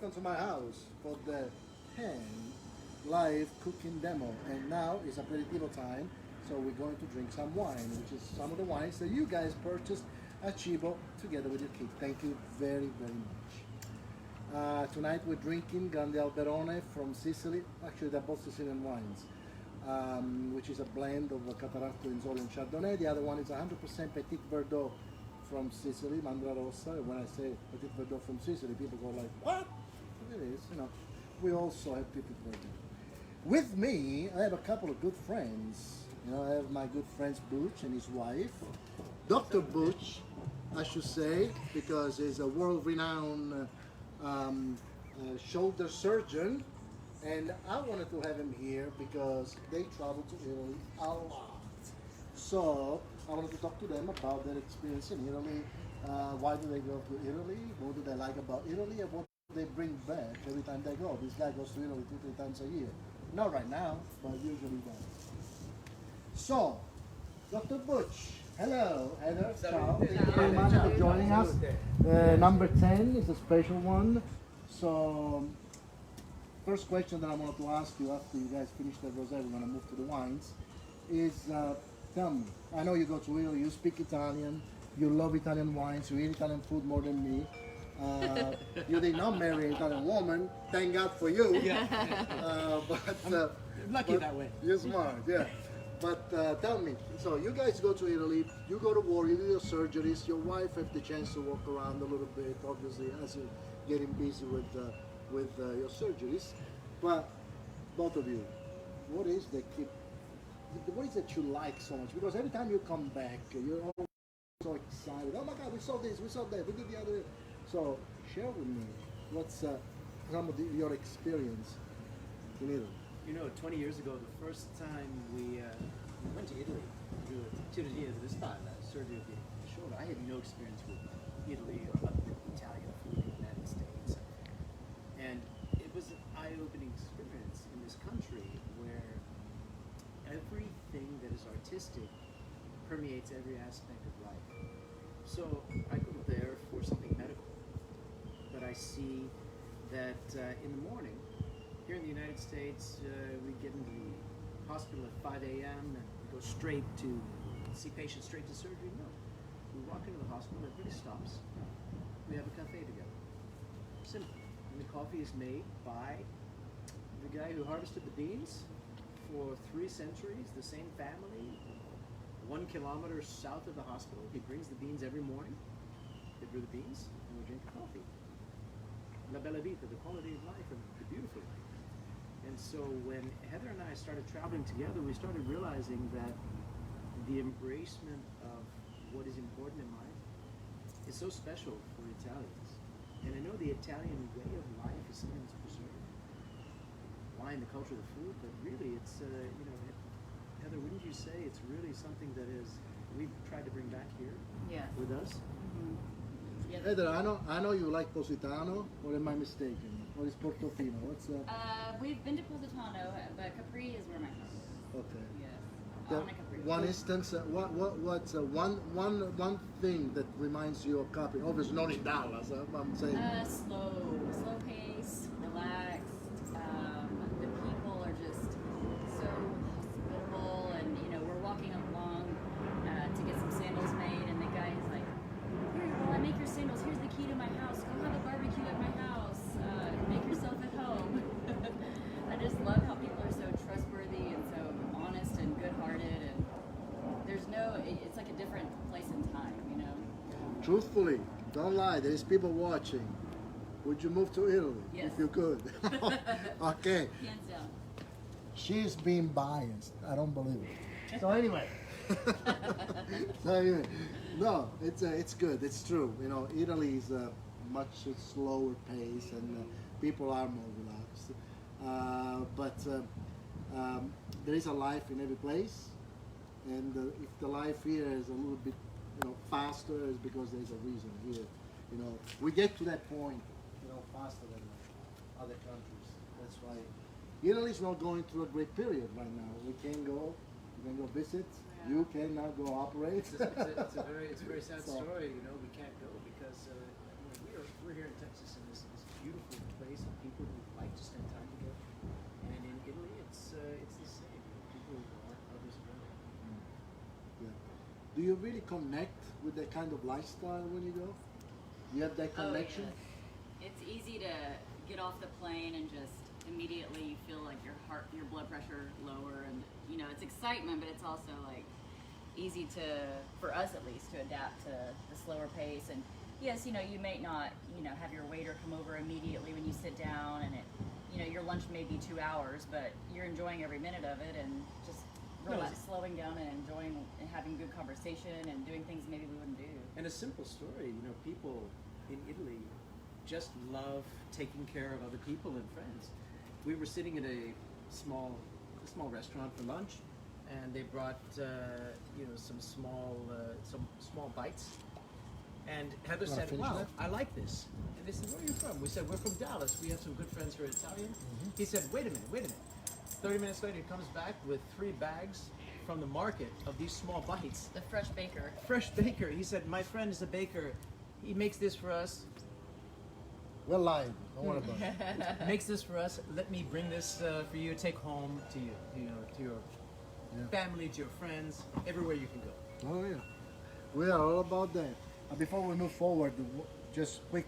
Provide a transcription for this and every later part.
welcome to my house for the 10 live cooking demo. And now it's aperitivo time, so we're going to drink some wine, which is some of the wines that you guys purchased at Cibo together with your kid. Thank you very, very much. Tonight we're drinking Grande Alberone from Sicily. Actually, they're both Sicilian wines, which is a blend of Cataratto, Inzolia, and Chardonnay. The other one is 100% Petit Verdot from Sicily, Mandrarossa. When I say Petit Verdot from Sicily, people go like, what? It is, you know. We also have Petit Verdot. With me, I have a couple of good friends. You know, I have my good friends Butch and his wife. Dr. Butch, I should say, because he's a world-renowned shoulder surgeon. And I wanted to have him here because they travel to Italy a lot. So I wanted to talk to them about their experience in Italy. Why do they go to Italy? What do they like about Italy? And what do they bring back every time they go? This guy goes to Italy 2-3 times a year. Not right now, but usually does. So, Dr. Butch, hello, Heather, ciao. Thank you very much for joining us. Number 10 is a special one. So, first question that I wanted to ask you after you guys finish the rosé, we're going to move to the wines, is tell me, I know you go to Italy, you speak Italian, you love Italian wines, you eat Italian food more than me. You did not marry an Italian woman, thank God for you. Yeah. Lucky that way. You're smart, yeah. But tell me, so you guys go to Italy, you go to war, you do your surgeries, your wife has the chance to walk around a little bit, obviously, as you're getting busy with your surgeries. But both of you, what is that you like so much? Because every time you come back, you're always so excited. Oh my God, we saw this, we saw that, we did the other. So share with me what's some of your experience in Italy. You know, 20 years ago, the first time we went to Italy to do cirurgia di spalla, surgery of the shoulder, I had no experience with Italy or Italian food in the United States. And it was an eye-opening experience in this country where everything that is artistic permeates every aspect of life. So I go there for something medical, but I see that in the morning, here in the United States, we get into the hospital at 5 a.m. and go straight to see patients straight to surgery. No. We walk into the hospital, everybody stops. We have a cafe together. Simple. And the coffee is made by the guy who harvested the beans for 3 centuries, the same family, 1 kilometer south of the hospital. He brings the beans every morning. They brew the beans, and we drink the coffee. La bella vita, the quality of life, and the beautiful life. And so when Heather and I started traveling together, we started realizing that the embracement of what is important in life is so special for Italians. And I know the Italian way of life is something that's preserved. Wine, the culture, the food, but really it's, you know, Heather, wouldn't you say it's really something that is, we've tried to bring back here with us? Mm-hmm. Yeah. Heather, I know you like Positano, or am I mistaken? Or is Portofino? What's we've been to Positano, but Capri is where my house is. Okay. Yes. The, On a Capri. one instance, what's one thing that reminds you of Capri? Obviously not in Dallas, I'm saying. Slow pace, relaxed. The people are just so hospitable, and you know we're walking along to get some sandals made, and the guy is like, "Here, while I make your sandals, here's the key to my house. Go have a barbecue at my house. Make yourself at home." I just love how people are so trustworthy and so honest and good-hearted, and there's no, it's like a different place and time, you know? Truthfully, don't lie, there is people watching. Would you move to Italy Yes. if you could? Okay. Hands down. She's being biased. I don't believe it. So anyway. No, it's good. It's true. You know, Italy is a much slower pace, and people are more relaxed. But there is a life in every place, and if the life here is a little bit, you know, faster, it's because there is a reason here. You know, we get to that point, you know, faster than other countries. That's why Italy is not going through a great period right now. We can go visit. Yeah. You cannot go operate. It's a very sad story. You know, we can't go because we're here in Texas in this beautiful place do you really connect with that kind of lifestyle when you go? You have that connection? Oh, yeah. It's easy to get off the plane and just immediately you feel like your blood pressure lower, and you know, it's excitement, but it's also like easy to, for us at least, to adapt to the slower pace. And yes, you know, you may not, you know, have your waiter come over immediately when you sit down, and it, you know, your lunch may be 2 hours, but you're enjoying every minute of it and just slowing down and enjoying and having good conversation and doing things maybe we wouldn't do. And a simple story, you know, people in Italy just love taking care of other people and friends. We were sitting at a small restaurant for lunch, and they brought you know, some small bites. And Heather said, "Wow, that? I like this." And they said, "Where are you from?" We said, "We're from Dallas. We have some good friends who are Italian." He said, "Wait a minute." 30 minutes later, he comes back with 3 bags from the market of these small bites. The fresh baker. Fresh baker. He said, "My friend is a baker. He makes this for us. We're live. Don't worry about it. Makes this for us. Let me bring this for you to take home to your family, to your friends, everywhere you can go." Oh yeah, we are all about that. Before we move forward, just quick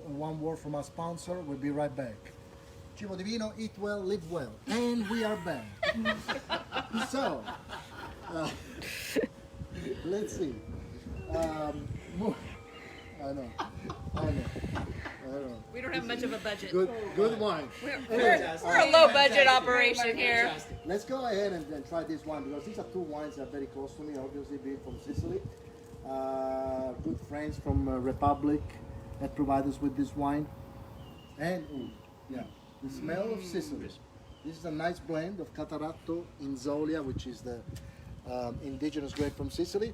one word from our sponsor. We'll be right back. Cibo di Vino, eat well, live well, and we are back. So, let's see. I know. We don't have much of a budget. Good wine. We're a low budget operation here. Let's go ahead and try this one, because these are 2 wines that are very close to me, obviously being from Sicily. Good friends from Republic that provide us with this wine. And, the smell of Sicily. This is a nice blend of Cataratto, Inzolia, which is the indigenous grape from Sicily,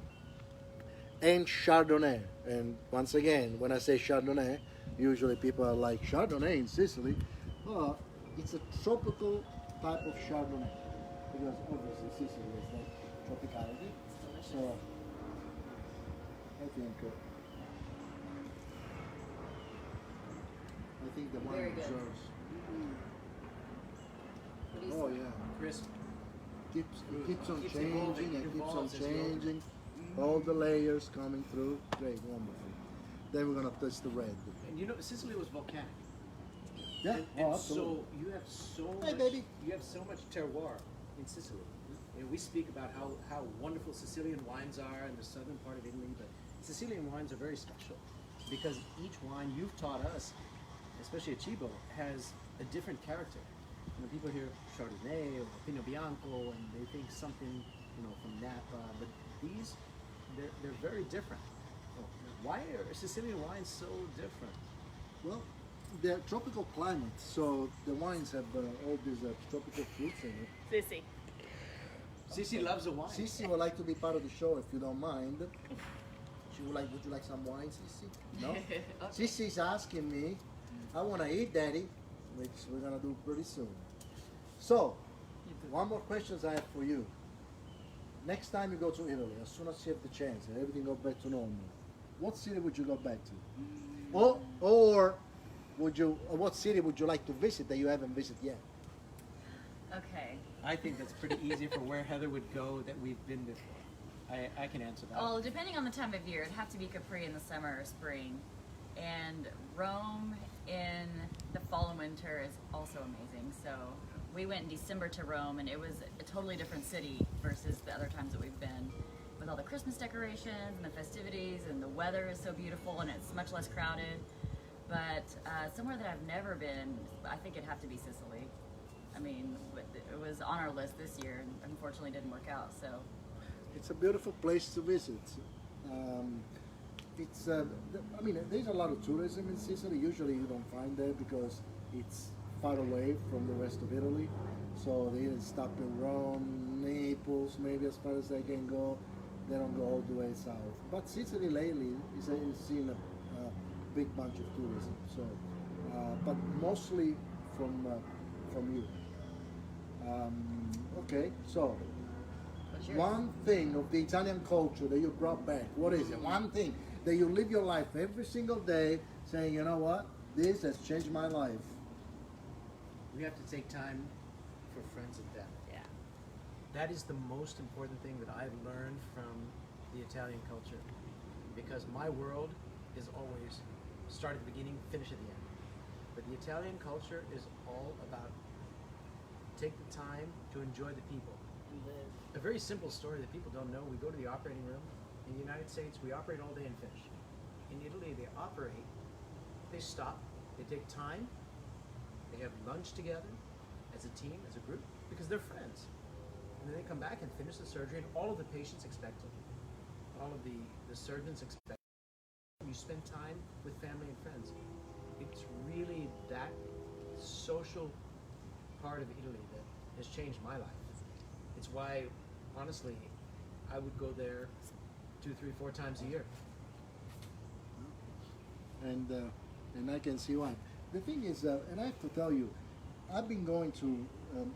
and Chardonnay. And once again, when I say Chardonnay, usually people are like, Chardonnay in Sicily? Well, it's a tropical type of Chardonnay, because obviously Sicily is that tropicality. So, I think the Very wine good. deserves. What do you Oh say? yeah. Crisp. Keeps on Keeps changing evolving, and keeps on evolves as you open. changing. All the layers coming through. Great, wonderful. Then we're gonna taste the red. And you know, Sicily was volcanic. Yeah, And absolutely. so you have so Hey, much. baby. You have so much terroir in Sicily. And we speak about how wonderful Sicilian wines are in the southern part of Italy, but Sicilian wines are very special because each wine, you've taught us, especially at Cibo, has a different character. You know, people hear Chardonnay or Pinot Bianco and they think something, you know, from Napa, but these, they're very different. Why are Sicilian wines so different? Well, they're tropical climate, so the wines have all these tropical fruits in it. Sissy. Sissi loves a wine. Sissi would like to be part of the show if you don't mind. She would like. Would you like some wine, Sissi? No. Okay. Sissi's asking me. I want to eat, Daddy, which we're gonna do pretty soon. So, one more question I have for you. Next time you go to Italy, as soon as you have the chance and everything goes back to normal, what city would you go back to? Or would you? Or what city would you like to visit that you haven't visited yet? Okay. I think that's pretty easy for where Heather would go that we've been before. I can answer that. Well, depending on the time of year, it'd have to be Capri in the summer or spring. And Rome in the fall and winter is also amazing. So we went in December to Rome, and it was a totally different city versus the other times that we've been. With all the Christmas decorations and the festivities, and the weather is so beautiful, and it's much less crowded. But somewhere that I've never been, I think it'd have to be Sicily. I mean, it was on our list this year, and unfortunately didn't work out. So It's a beautiful place to visit. I mean, there's a lot of tourism in Sicily. Usually you don't find that because it's far away from the rest of Italy. So they either stop in Rome, Naples, maybe as far as they can go. They don't go all the way south. But Sicily lately is seeing a big bunch of tourism. So, but mostly from you. Okay, so what's yours? one thing of the Italian culture that you brought back, what is it? One thing that you live your life every single day saying, you know what, this has changed my life. We have to take time for friends and family. Yeah. That is the most important thing that I've learned from the Italian culture, because my world is always start at the beginning, finish at the end. But the Italian culture is all about take the time to enjoy the people. A very simple story that people don't know, we go to the operating room. In the United States, we operate all day and finish. In Italy, they operate, they stop, they take time, they have lunch together as a team, as a group, because they're friends. And then they come back and finish the surgery, and all of the patients expect it. All of the surgeons expect it. You spend time with family and friends. It's really that social part of Italy that has changed my life. It's why, honestly, I would go there 2, 3, 4 times a year. And I can see why. The thing is, and I have to tell you, I've been going to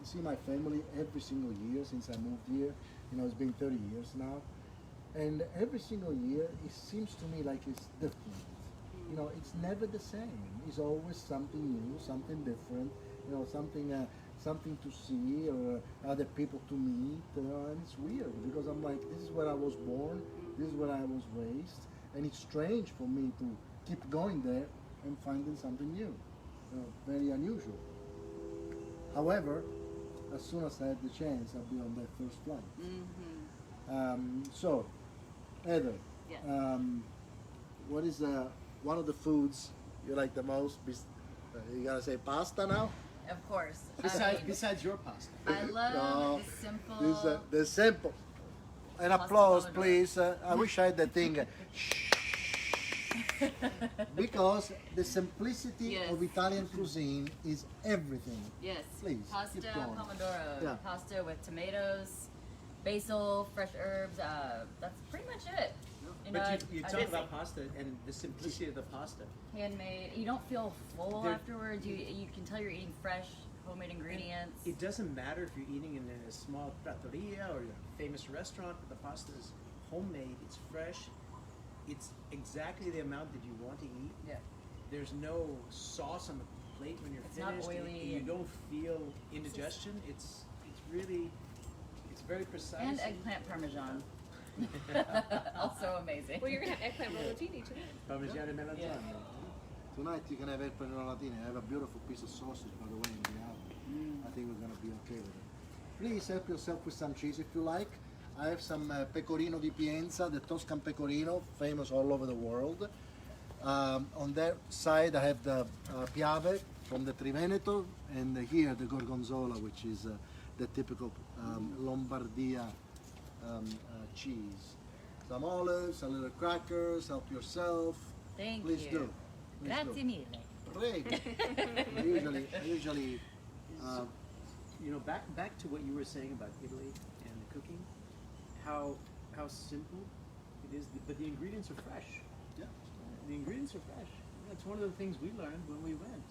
see my family every single year since I moved here. You know, it's been 30 years now. And every single year, it seems to me like it's different. You know, it's never the same. It's always something new, something different. You know, something to see or other people to meet. And it's weird because I'm like, this is where I was born. This is where I was raised. And it's strange for me to keep going there and finding something new. You know, very unusual. However, as soon as I had the chance, I'll be on that first flight. So, Heather, Yes. what is one of the foods you like the most? You gotta say pasta now? Of course. Besides your pasta. I love No, the simple. the simple. An Pasta applause, pomodoro. please. I wish I had the thing. Because the simplicity Yes. of Italian cuisine is everything. Yes. Please, Pasta keep going. pomodoro. Yeah. Pasta with tomatoes, basil, fresh herbs. That's pretty much it. You know, But you I talk did about pasta and the simplicity of the pasta. handmade. You don't feel full There- afterwards. You can tell you're eating fresh, homemade ingredients. It doesn't matter if you're eating in a small trattoria or a famous restaurant, but the pasta is homemade, it's fresh, it's exactly the amount that you want to eat. Yeah. There's no sauce on the plate when you're It's not finished. oily You and- don't feel indigestion. It's really, it's very precise. And eggplant parmesan. Also amazing. Well, you're gonna have eggplant rollatini tonight. Parmigiano Melanzane. Yeah. Tonight you can have eggplant rollatini. I have a beautiful piece of sausage, by the way, in the oven. I think we're gonna be okay with it. Please help yourself with some cheese if you like. I have some pecorino di Pienza, the Tuscan pecorino, famous all over the world. On that side I have the Piave from the Triveneto, and here the Gorgonzola, which is the typical Lombardia cheese. Some olives, a little crackers, help yourself. Thank Please you. do. Please Grazie do. mille. Prego. I usually You know, back to what you were saying about Italy and the cooking, how simple it is, but the ingredients are fresh. yeah. The ingredients are fresh. That's one of the things we learned when we went.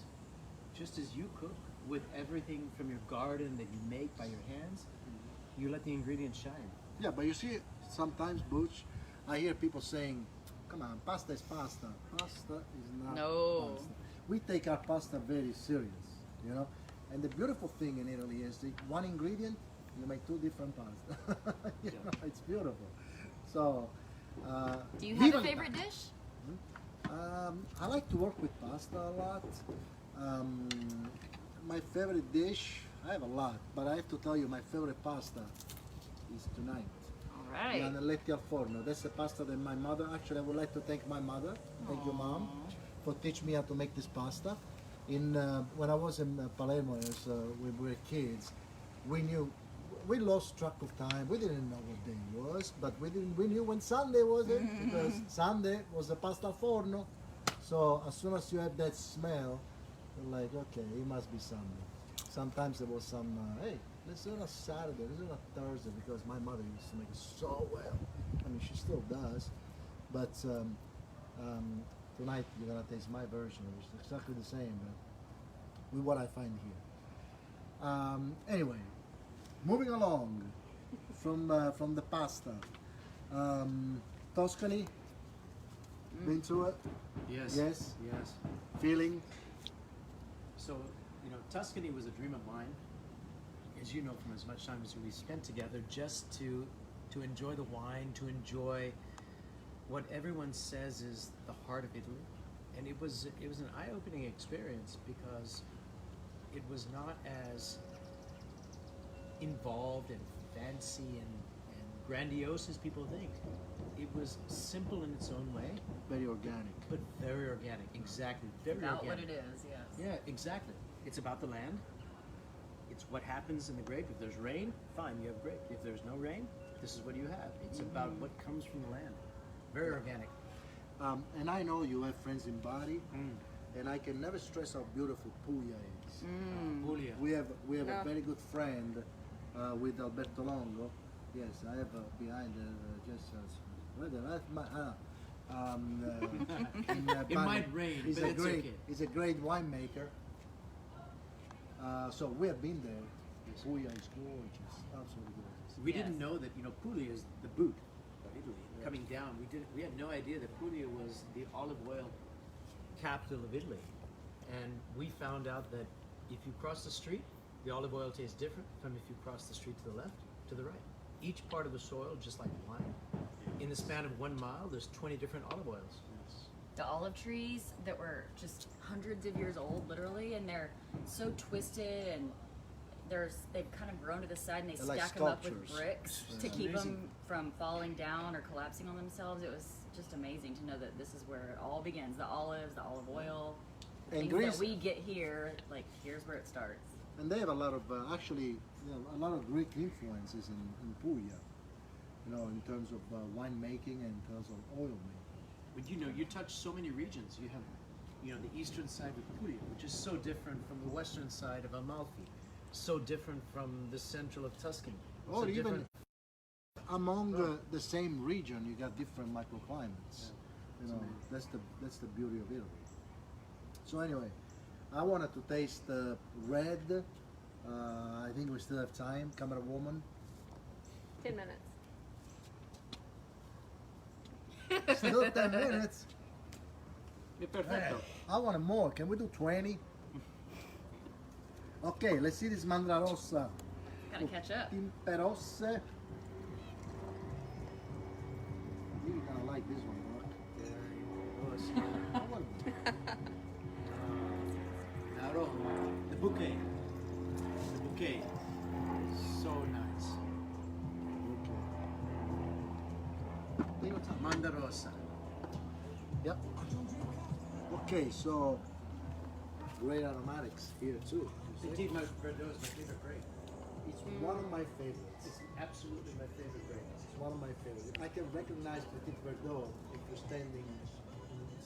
Just as you cook with everything from your garden that you make by your hands, you let the ingredients shine. Yeah, but you see, sometimes, Butch, I hear people saying, come on, pasta is pasta. Pasta is not No. pasta. We take our pasta very serious, you know? And the beautiful thing in Italy is that one ingredient, you make 2 different pasta. You know, it's beautiful. So, Do you have a viva- favorite dish? I like to work with pasta a lot. My favorite dish, I have a lot, but I have to tell you, my favorite pasta is tonight. All The right. Anelletti al forno. That's the pasta that my mother, actually I would like to thank my mother, thank you mom, for teaching me how to make this pasta. When I was in Palermo as we were kids, we lost track of time. We didn't know what day it was, but we knew when Sunday was it, because Sunday was the pasta al forno. So as soon as you have that smell, you're like, okay, it must be Sunday. Sometimes there was some, hey, let's do it on Saturday, let's do it on Thursday, because my mother used to make it so well. I mean, she still does, but tonight you're gonna taste my version, which is exactly the same, but with what I find here. Anyway, moving along from the pasta, Tuscany. Been to it? Yes. Yes. Yes. Feeling? So, you know, Tuscany was a dream of mine, as you know from as much time as we spent together, just to to enjoy the wine, to enjoy what everyone says is the heart of Italy. And it was an eye-opening experience because it was not as involved and fancy and grandiose as people think. It was simple in its own way, Very organic. but very organic. Exactly, very About organic. what it is, yes. Yeah, exactly. It's about the land. It's what happens in the grape. If there's rain, fine, you have grape. If there's no rain, this is what you have. It's about what comes from the land. Very organic. And I know you have friends in Bari, and I can never stress how beautiful Puglia is. Puglia. We have Yeah. a very good friend with Alberto Longo. Yes, I have behind just where the left It might rain, He's but a it's great, okay. he's a great winemaker. So we have been there. Puglia is gorgeous, absolutely gorgeous. We Yes. didn't know that, Puglia is the boot of Italy. Coming down, we had no idea that Puglia was the olive oil capital of Italy. And we found out that if you cross the street, the olive oil tastes different from if you cross the street to the left, to the right. Each part of the soil, just like wine. In the span of 1 mile, there's 20 different olive oils. The olive trees that were just hundreds of years old, literally, and they're so twisted and they've kind of grown to the side and they They're like stack them up with sculptures. bricks Yeah. to keep Amazing. them from falling down or collapsing on themselves. It was just amazing to know that this is where it all begins. The olives, the olive oil, the And things Greece- that we get here, like here's where it starts. And they have a lot of a lot of Greek influences in Puglia. In terms of winemaking and in terms of oil making. But you touch so many regions. You have, the eastern side of Puglia, which is so different from the western side of Amalfi, so different from the central of Tuscany. Or so even different- among the same region, you got different microclimates. That's the beauty of Italy. So anyway, I wanted to taste the red. I think we still have time, camera woman. 10 minutes. Still 10 minutes. È perfetto. I wanted more. Can we do 20? Okay, let's see this Mandrarossa. Gotta catch up. Timperosse. You're gonna like this one, bro. Aroma. The bouquet. The bouquet. So nice. Mandrarossa. Yep. Okay, so great aromatics here too. Petit Verdot is my favorite grape. It's one of my favorites. It's absolutely my favorite grape. It's one of my favorites. I can recognize Petit Verdot if you're standing in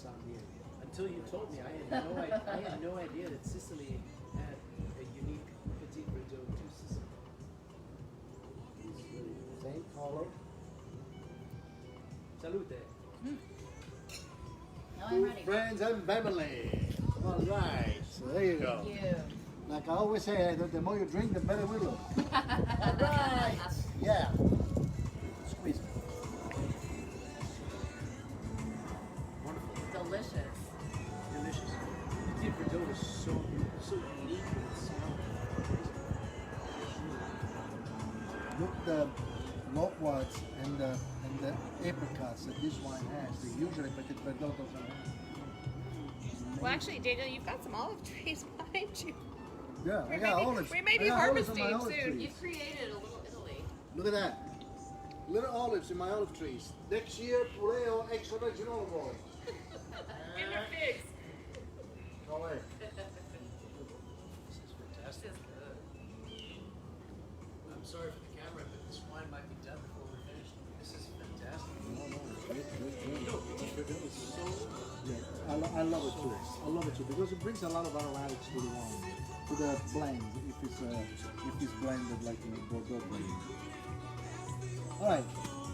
San Diego. Until you told me, I had no idea that Sicily had a unique Petit Verdot to Sicily. It's the same color. Salute. Now I'm Two ready. friends and family. All right, so there you go. Thank you. Like I always say, the more you drink, the better we look. All right. Yeah. Squeeze me. Wonderful. Delicious. Delicious. Petit Verdot is so unique in its smell. Look the loquats and the apricots that this wine has. They usually Petit Verdot doesn't have. Well, actually, Daniel, you've got some olive trees behind you. Yeah, We I may got be- olives. we may I be got olives on my harvesting olive soon. trees. You've created a little Italy. Look at that. Little olives in my olive trees. Next year, Pureo extra virgin olive oil. And your figs. No way. This is fantastic. I'm sorry for the camera, but this wine might be done before we're finished. This is fantastic. Petit Verdot is so Yeah, I love it too. I love it too because it brings a lot of aromatics to the wine, to the blend. If it's blended like in a Bordeaux blend. All right,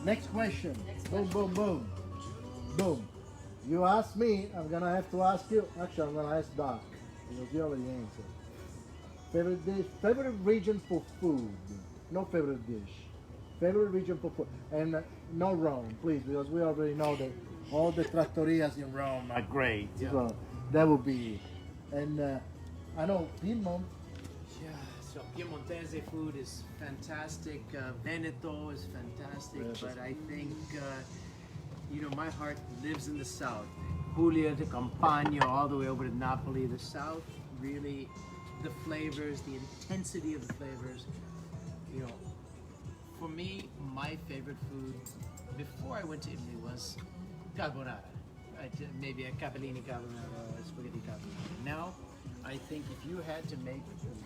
next question. Boom, boom, boom, boom. You ask me, I'm gonna have to ask you. Actually, I'm gonna ask Doc because you already answered. Favorite dish, favorite region for food. No favorite dish. Favorite region for food, and no Rome, please, because we already know that all the trattorias in Rome are great. Yeah. So that would be, and I know Piedmont. yeah. So Piemontese food is fantastic. Veneto is fantastic, Yes. but I think you know, my heart lives in the south. Puglia to Campania, all the way over to Napoli. The south, really, the flavors, the intensity of the flavors. You know, for me, my favorite food before I went to Italy was carbonara. Maybe a capellini carbonara or a spaghetti carbonara. Now, I think if you had to make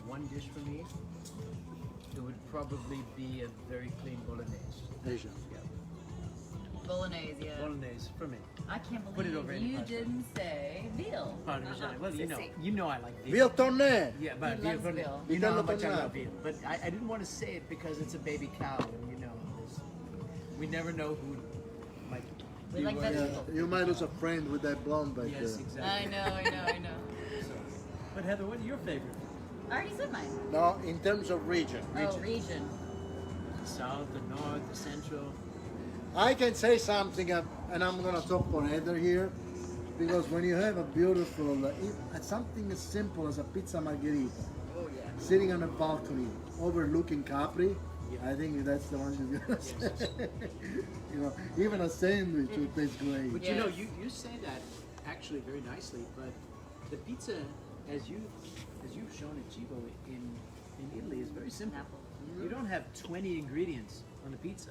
one dish for me, it would probably be a very clean bolognese. Asian. Yeah, Bolognese, yeah. bolognese for me. I can't Put it believe over any you pasta. didn't say veal. Parmesan. Well, Sissy. you know I like veal. Veal tonne. Yeah, but He loves veal. you know how Vitello much I tonnato. love veal. But I didn't want to say it because it's a baby cow, and you know, we never know who might. We be like worried. vegetables. You might lose a friend with that blonde back Yes, there. exactly. I know. So, but Heather, what are your favorite? I already said mine. No, in terms of region. Oh, region. The south, the north, the central. I can say something, and I'm gonna talk for Heather here, because when you have a beautiful, something as simple as a pizza margherita, Oh yeah. sitting on a balcony overlooking Capri, Yeah. I think that's the one you're gonna say. You know, even a sandwich would taste great. But you know, Yes. you say that actually very nicely. But the pizza, as you've shown at Cibo in Italy, is very simple. Napoli. You don't have 20 ingredients on the pizza.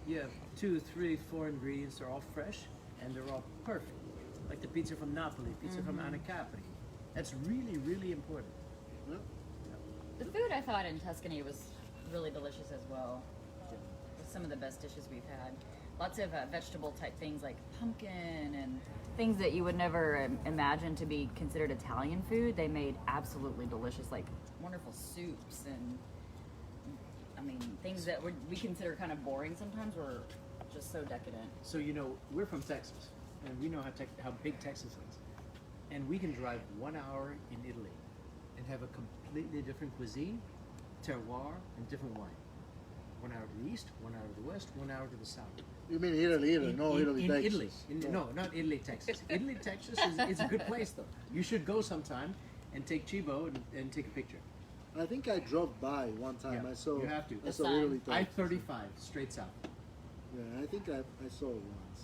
You have 2, 3, 4 ingredients. They're all fresh and they're all perfect. Like the pizza from Napoli, pizza from Anacapri. That's really, really important. Yeah. The food I thought in Tuscany was really delicious as well. It was some of the best dishes we've had. Lots of vegetable type things like pumpkin and things that you would never imagine to be considered Italian food. They made absolutely delicious, like wonderful soups and I mean things that we consider kind of boring sometimes were just so decadent. So you know, we're from Texas, and we know how big Texas is, and we can drive 1 hour in Italy and have a completely different cuisine, terroir, and different wine. 1 hour to the east, 1 hour to the west, 1 hour to the south. You mean Italy, no Italy, in Texas. Italy. Yeah. No, not Italy, Texas. Italy, Texas is a good place though. You should go sometime and take Cibo and take a picture. I think I drove by one time. Yeah, I saw. you have to. I The saw sign. Italy, Texas. I-35, straight south. Yeah, I think I saw it once.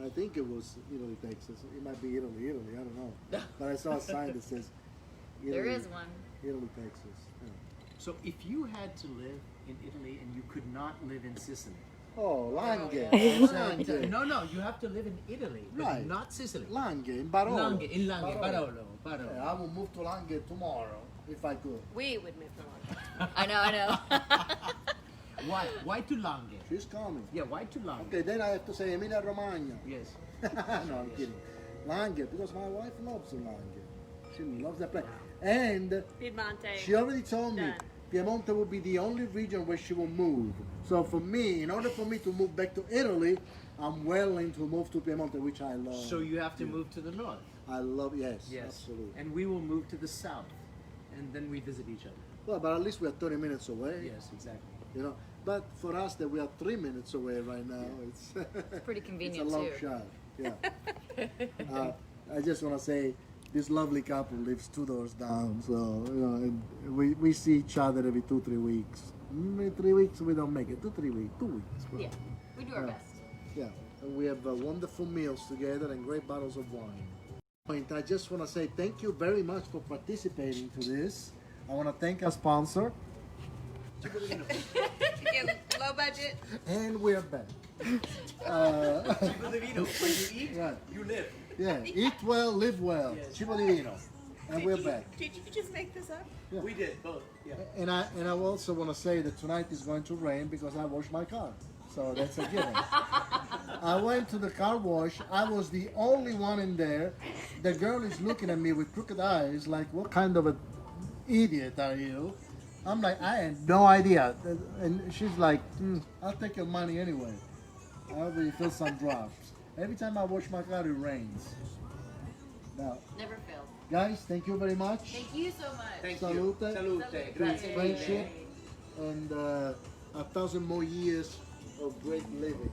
I think it was Italy, Texas. It might be Italy, I don't know. But I saw a sign that says Italy, There is one. Italy, Texas. Yeah. So if you had to live in Italy and you could not live in Sicily. Oh, Langhe. Langhe. No, you have to live in Italy, but Right. not Sicily. Langhe, in Barolo. Langhe, in Langhe, Barolo. Yeah, I will move to Langhe tomorrow if I could. We would move along. I know. Why? Why to Langhe? She's coming. Yeah, why to Langhe? Okay, then I have to say Emilia Romagna. Yes. No, I'm kidding. Langhe, because my wife loves Langhe. She loves that place. And Piedmonte. she already told me Done. Piemonte will be the only region where she will move. So for me, in order for me to move back to Italy, I'm willing to move to Piemonte, which I love. So you have to move to the north. I love, yes, Yes. absolutely. And we will move to the south, and then we visit each other. Well, but at least we are 30 minutes away. Yes, exactly. You know, but for us that we are 3 minutes away right now, it's Pretty it's a convenient long too. shot. Yeah. I just want to say, this lovely couple lives 2 doors down, so you know, and we see each other every 2-3 weeks. 3 weeks we don't make it. 2-3 weeks. 2 weeks. Well, Yeah, we do our Yeah. best. Yeah, and we have wonderful meals together and great bottles of wine. I just want to say thank you very much for participating to this. I want to thank our sponsor, Again, low budget. and we're back. When you eat, Right. you live. Yeah, eat well, live well. Yes. Cibo Divino. And we're back. Did you just make this up? Yeah. We did both. Yeah. And I also want to say that tonight is going to rain because I washed my car. So that's a given. I went to the car wash. I was the only one in there. The girl is looking at me with crooked eyes like, what kind of an idiot are you? I'm like, I had no idea. And she's like, I'll take your money anyway. I already feel some drops. Every time I wash my car, it rains. Now, Never fails. guys, thank you very much. Thank you so much. Thank Salute. you. Salute. Grazie. Friendship and 1,000 more years of great living.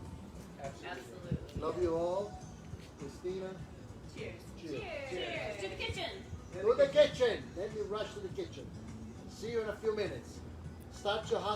Absolutely. Love you all. Christina. Cheers. Cheers. To the kitchen. To the kitchen. Let me rush to the kitchen. See you in a few minutes. Start your hot